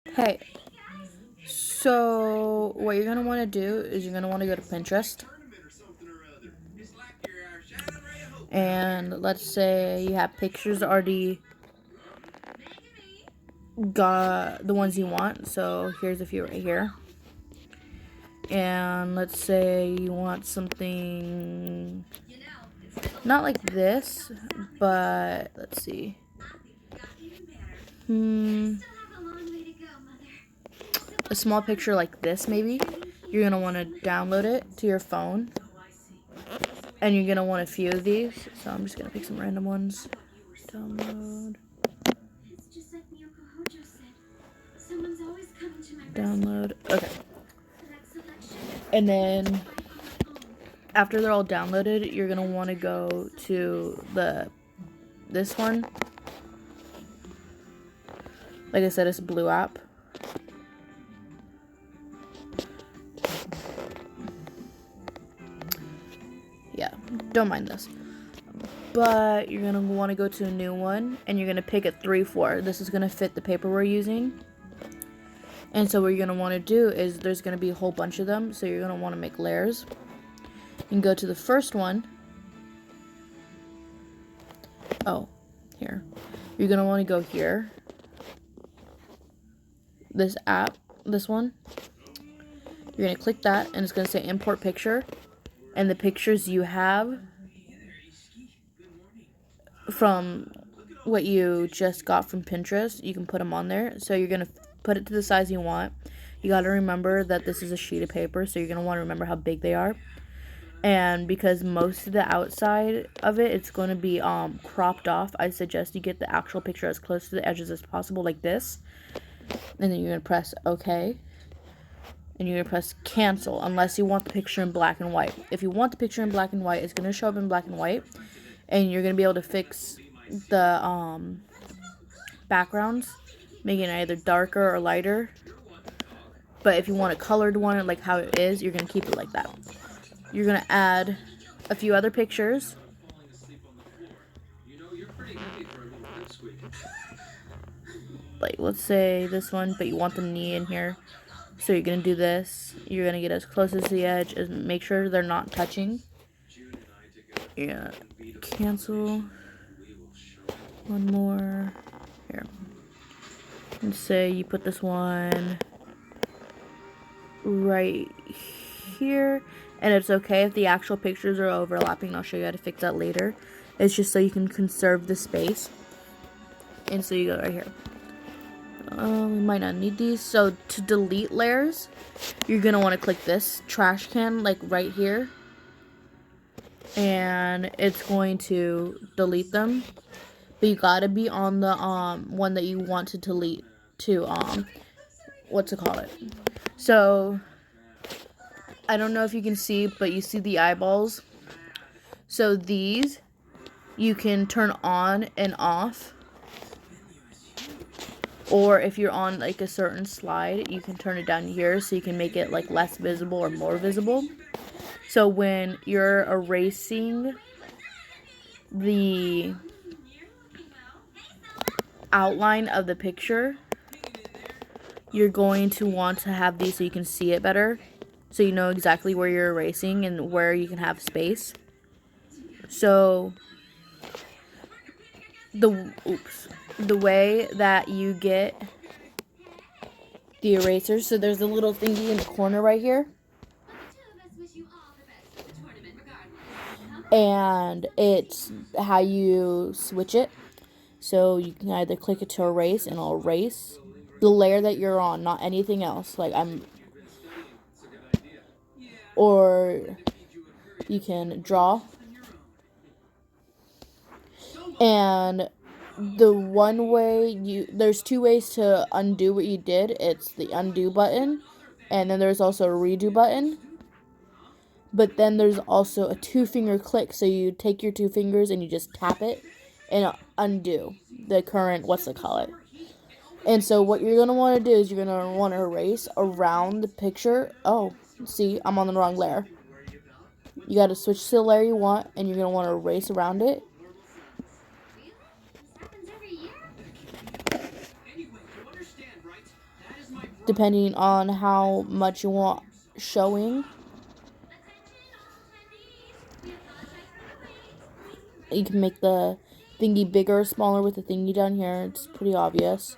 Hey, so what you're gonna want to do is you're gonna want to go to Pinterest, and let's say you have pictures already got the ones you want. So here's a few right here, and let's say you want something not like this, but let's see, a small picture like this maybe. You're gonna want to download it to your phone. And you're going to want a few of these. So I'm just going to pick some random ones. Download. Download. Okay. And then after they're all downloaded, you're going to want to go to this one. Like I said, it's a blue app. Yeah, don't mind this. But you're going to want to go to a new one, and you're going to pick a 3-4. This is going to fit the paper we're using. And so what you're going to want to do is there's going to be a whole bunch of them, so you're going to want to make layers. You can go to the first one. Oh, here. You're going to want to go here. This app, this one. You're going to click that, and it's going to say import picture. And the pictures you have from what you just got from Pinterest, you can put them on there. So you're going to put it to the size you want. You got to remember that this is a sheet of paper, so you're going to want to remember how big they are. And because most of the outside of it, it's going to be cropped off, I suggest you get the actual picture as close to the edges as possible, like this. And then you're going to press OK. And you're going to press cancel unless you want the picture in black and white. If you want the picture in black and white, it's going to show up in black and white. And you're going to be able to fix the backgrounds, making it either darker or lighter. But if you want a colored one, like how it is, you're going to keep it like that. You're going to add a few other pictures. Like, let's say this one, but you want the knee in here. So you're going to do this. You're going to get as close as the edge and make sure they're not touching. Yeah. Cancel. One more. Here. And say you put this one right here. And it's okay if the actual pictures are overlapping. I'll show you how to fix that later. It's just so you can conserve the space. And so you go right here. We might not need these. So to delete layers, you're going to want to click this trash can, like right here. And it's going to delete them. But you got to be on the one that you want to delete to, what's it called? So, I don't know if you can see, but you see the eyeballs. So these, you can turn on and off. Or if you're on like a certain slide, you can turn it down here so you can make it like less visible or more visible. So when you're erasing the outline of the picture, you're going to want to have these so you can see it better. So you know exactly where you're erasing and where you can have space. So the way that you get the erasers, so there's a little thingy in the corner right here. And it's how you switch it. So you can either click it to erase and it'll erase the layer that you're on, not anything else. Or you can draw. And there's two ways to undo what you did. It's the undo button, and then there's also a redo button. But then there's also a 2-finger click, so you take your 2 fingers and you just tap it and undo the current, And so what you're going to want to do is you're going to want to erase around the picture. Oh, see, I'm on the wrong layer. You got to switch to the layer you want, and you're going to want to erase around it. depending on how much you want showing. You can make the thingy bigger or smaller with the thingy down here. It's pretty obvious.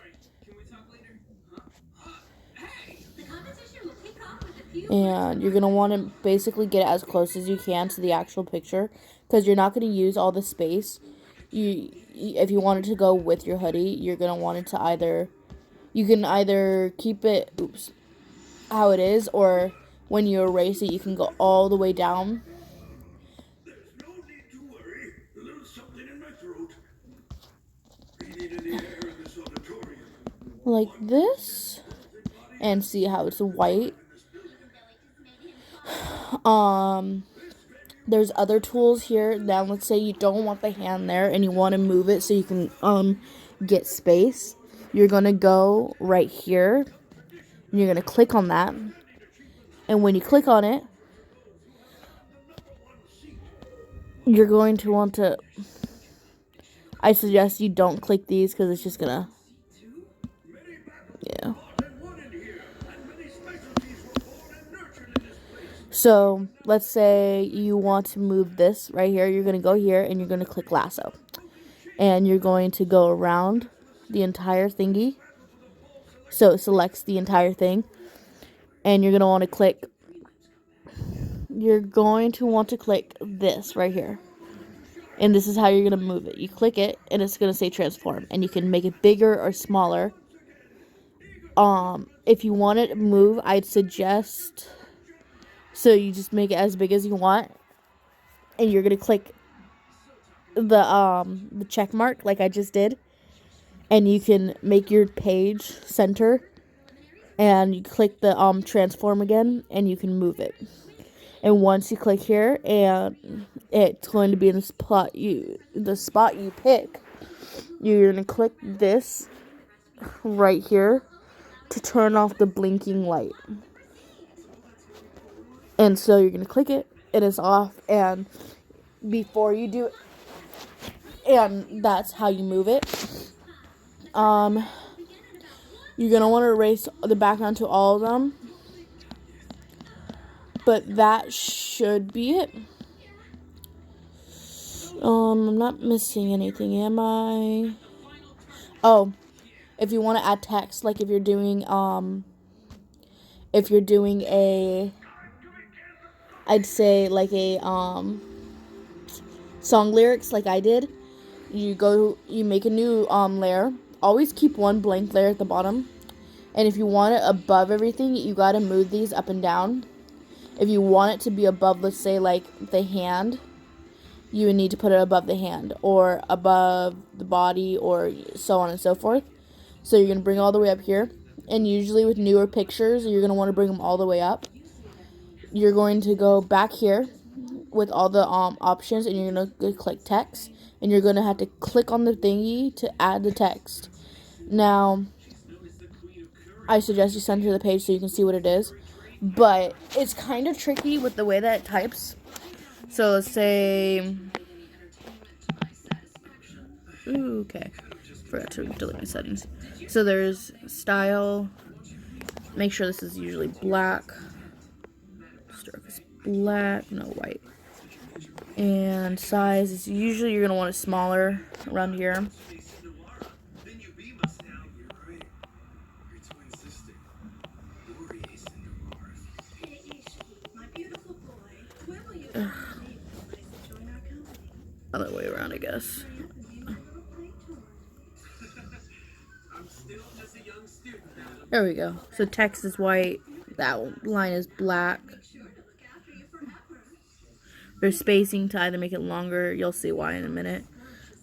And you're going to want to basically get it as close as you can to the actual picture, because you're not going to use all the space. If you want it to go with your hoodie, you're going to want it to you can either keep it how it is, or when you erase it, you can go all the way down. Like this, and see how it's white. There's other tools here. Now let's say you don't want the hand there and you want to move it so you can get space. You're going to go right here and you're going to click on that. And when you click on it, you're going to want to, I suggest you don't click these because it's just going to, yeah. So let's say you want to move this right here. You're going to go here and you're going to click lasso. And you're going to go around the entire thingy. So it selects the entire thing. And you're going to want to click. You're going to want to click this right here. And this is how you're going to move it. You click it and it's going to say transform. And you can make it bigger or smaller. If you want it to move, I'd suggest... So you just make it as big as you want, and you're gonna click the check mark like I just did, and you can make your page center, and you click the transform again, and you can move it. And once you click here, and it's going to be in the spot you pick, you're gonna click this right here to turn off the blinking light. And so you're going to click it, and it's off, and before you do it, and that's how you move it. You're going to want to erase the background to all of them, but that should be it. I'm not missing anything, am I? Oh, if you want to add text, like if you're doing I'd say like a song lyrics like I did, you make a new layer. Always keep one blank layer at the bottom. And if you want it above everything, you gotta move these up and down. If you want it to be above, let's say like the hand, you would need to put it above the hand or above the body or so on and so forth. So you're gonna bring it all the way up here. And usually with newer pictures, you're gonna want to bring them all the way up. You're going to go back here with all the options, and you're going to click text, and you're going to have to click on the thingy to add the text. Now, I suggest you center the page so you can see what it is, but it's kind of tricky with the way that it types. So let's say, okay, forgot to delete my settings. So there's style, make sure this is usually black. Stroke is black, no white. And size is usually you're going to want it smaller around here. Other way around, I guess. There we go. So text is white. That line is black. There's spacing to either make it longer. You'll see why in a minute.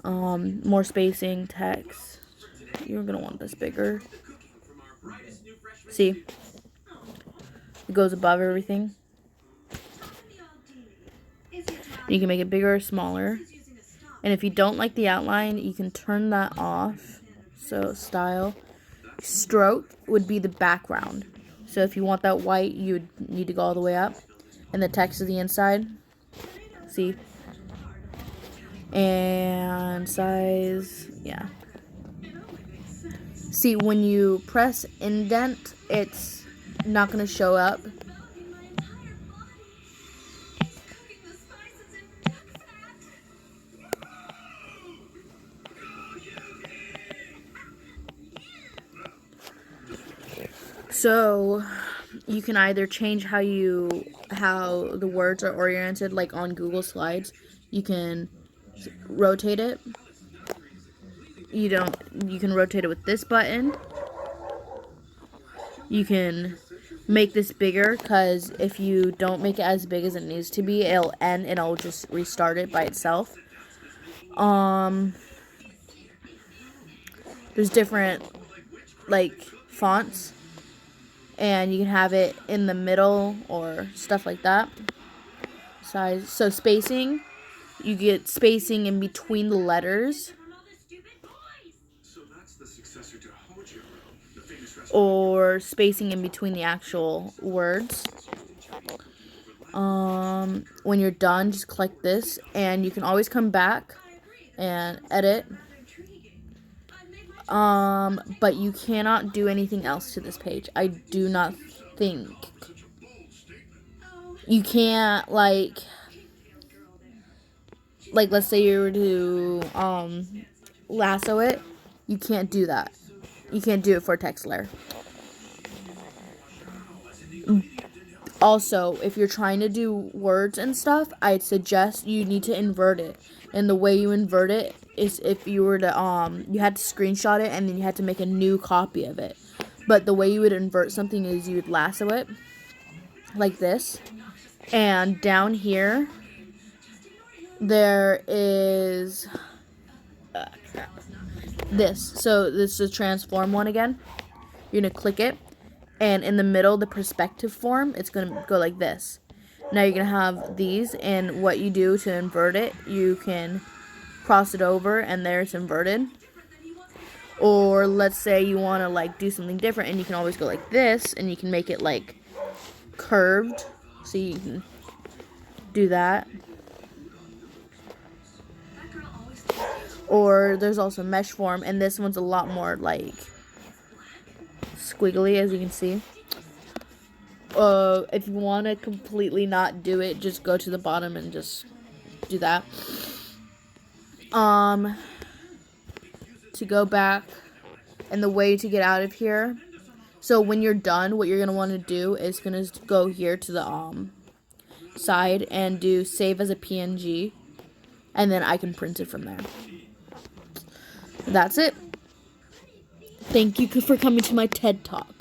More spacing, text. You're going to want this bigger. See? It goes above everything. You can make it bigger or smaller. And if you don't like the outline, you can turn that off. So style. Stroke would be the background. So if you want that white, you would need to go all the way up. And the text is the inside. See? And size, yeah. See, when you press indent, it's not going to show up. So you can either change how the words are oriented, like on Google Slides. You can rotate it. You can rotate it with this button. You can make this bigger, because if you don't make it as big as it needs to be, it'll end and it'll just restart it by itself. There's different like fonts, and you can have it in the middle or stuff like that. Size. So spacing, you get spacing in between the letters, or spacing in between the actual words. When you're done, just click this, and you can always come back and edit. But you cannot do anything else to this page. I do not think. You can't, like let's say you were to, lasso it. You can't do that. You can't do it for text layer. Also, if you're trying to do words and stuff, I'd suggest you need to invert it. And the way you invert it is if you were to, you had to screenshot it and then you had to make a new copy of it. But the way you would invert something is you would lasso it like this. And down here, there is this. So this is a transform one again. You're going to click it. And in the middle, the perspective form, it's going to go like this. Now you're going to have these, and what you do to invert it, you can cross it over, and there it's inverted. Or let's say you want to like do something different, and you can always go like this, and you can make it like curved. So you can do that. Or there's also mesh form, and this one's a lot more like squiggly, as you can see. If you want to completely not do it, just go to the bottom and just do that. To go back, and the way to get out of here. So when you're done, what you're going to want to do is going to go here to the side and do save as a PNG, and then I can print it from there. That's it. Thank you for coming to my TED Talk.